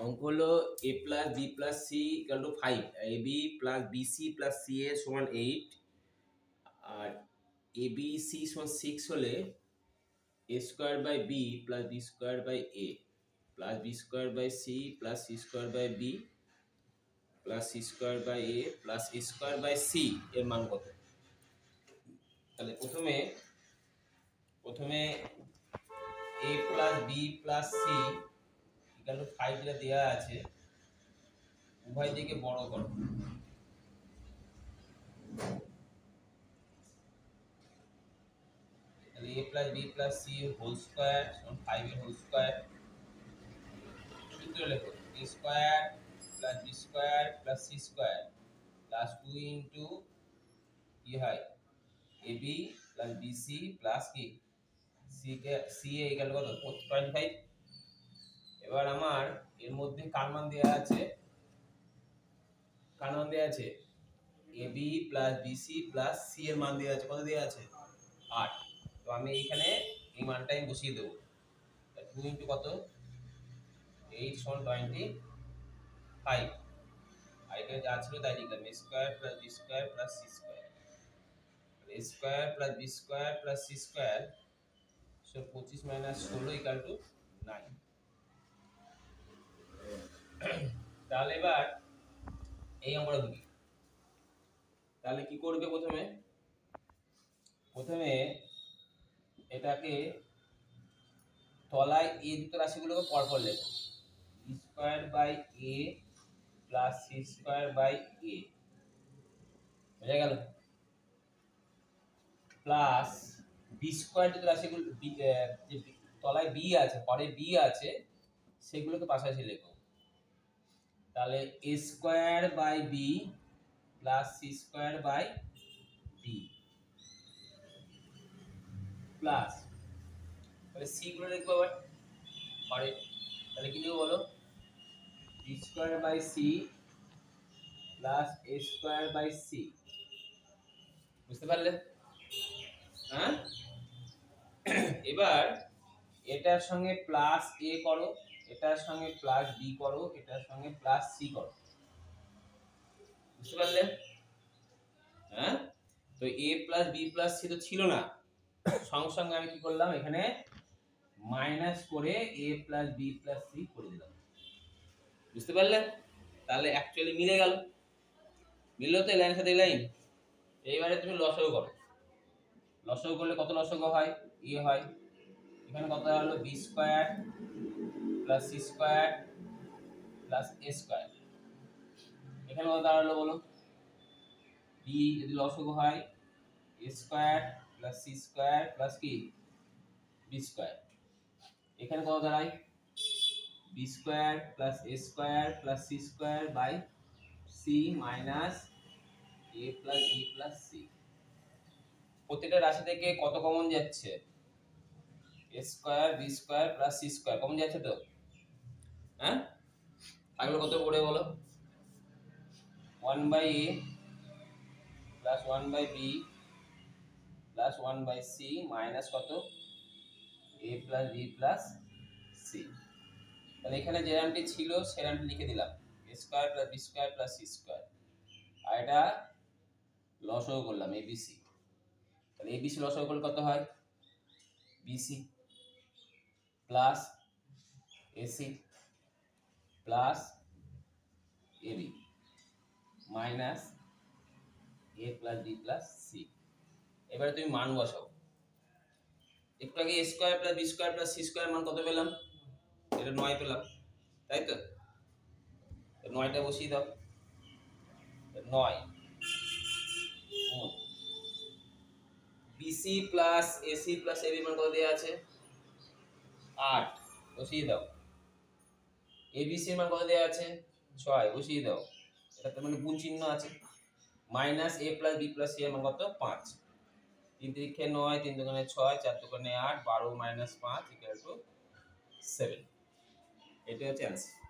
অঙ্ক হলো a plus B plus C equal to 5, A B plus BC plus C A সমান 8, আর A B C সমান 6 হলে a square by B plus B square by A plus B square by C plus C square by B plus C square by A plus A square by C এর মান কত? তাহলে প্রথমে a plus B plus C equal to 5 যেটা দেওয়া আছে উভয় দিকে বড় করো। তাহলে a plus B plus C whole square সমান 5 এর হোল স্কয়ার। সূত্র লেখো a square plus B square plus C square plus 2 into কি হয় ab প্লাস bc প্লাস কি সি এ ইকুয়াল কত 25। এবার আমার এর মধ্যে কার মান দেয়া আছে ab plus bc plus C এর মান দেয়া আছে, কত দেয়া আছে 8। তো আমি এখানে এই মানটা আমি বসিয়ে দেব। 2 ইনটু কত 8 সমান 25। আর এখানে যা ছিল তাই লিখলাম a square plus B square plus C square. a square plus B square plus C square so 25 minus 16 equal to 9। তাহলে এবার এই আমরা ঢুকি। তাহলে কি করবে প্রথমে এটাকে তলায় এ যুক্ত রাশিগুলোকে পরপর লেখো। B square by A plus C square by A বুঝা গেল, প্লাস বি স্কয়ার যুক্ত রাশিগুলো যে তলায় বি আছে পরে বি আছে সেগুলোকে পাশাপাশি লেখো। তাহলে A square by B plus C square by B plus তাহলে সি গুলো লিখবো আবার পরে। তাহলে কি লিখবো বলো B square by C plus A square by C. বুঝতে পারলে? হ্যাঁ, এবার এটার সঙ্গে প্লাস এ করো, এটার সঙ্গে প্লাস বি করো, এটার সঙ্গে প্লাস সি করো। বুঝতে পারলে? হ্যাঁ, তো এ প্লাস বি প্লাস সি তো ছিল না, সঙ্গে সঙ্গে আমি কি করলাম এখানে মাইনাস করে এ প্লাস বি প্লাস সি করে দিলাম। বুঝতে পারলে? তাহলে অ্যাকচুয়ালি মিলে গেল। মিললো তো লাইনের সাথে লাইন। এইবারে তুমি লসাগু করো। লসাগু করলে কত লসাগু হয় এ হয়, এখানে কত হলো B square plus C square plus A square. এখানে কত দাঁড়ালো বলো বি যদি লসাগু হয় A square plus C square plus কি বি স্কয়ার। এখানে কত দাঁড়ায় B square plus A square plus C square by C minus A plus B plus C. প্রত্যেকটা রাশি থেকে কত কমন যাচ্ছে A square B square plus C square common যাচ্ছে তো। হ্যাঁ, থাকলে কত পড়ে বলো 1 by A plus 1 by B plus 1 by C minus কত A plus B plus C. তাহলে এখানে যে রামটি ছিল সেই রামটি লিখে দিলাম A square plus B square plus C square, আর এটা লসাগু করলাম এবিসি। তাহলে এবিসি লসাগু করলে কত হয় BC plus AC plus AB minus A plus B plus C. এবারে তুমি মান বসাও। একটু আগে A square plus B square plus C square মান কত পেলাম, এটা 9 পেলাম, তাই তো 9টা বসিয়ে দাও। 9 BC plus AC plus AB মান কত দেয়া আছে 8, বসিয়ে দাও। এবিসি মান কত দেয়া আছে 6, বসিয়ে দাও। এটা তো মানে গুণ চিহ্ন আছে। Minus A plus B plus C এর মান কত 5। 3 3 9, 3 2 6, 4 2 8, 12 - 5 = 7। এটা হচ্ছে অ্যান্সার।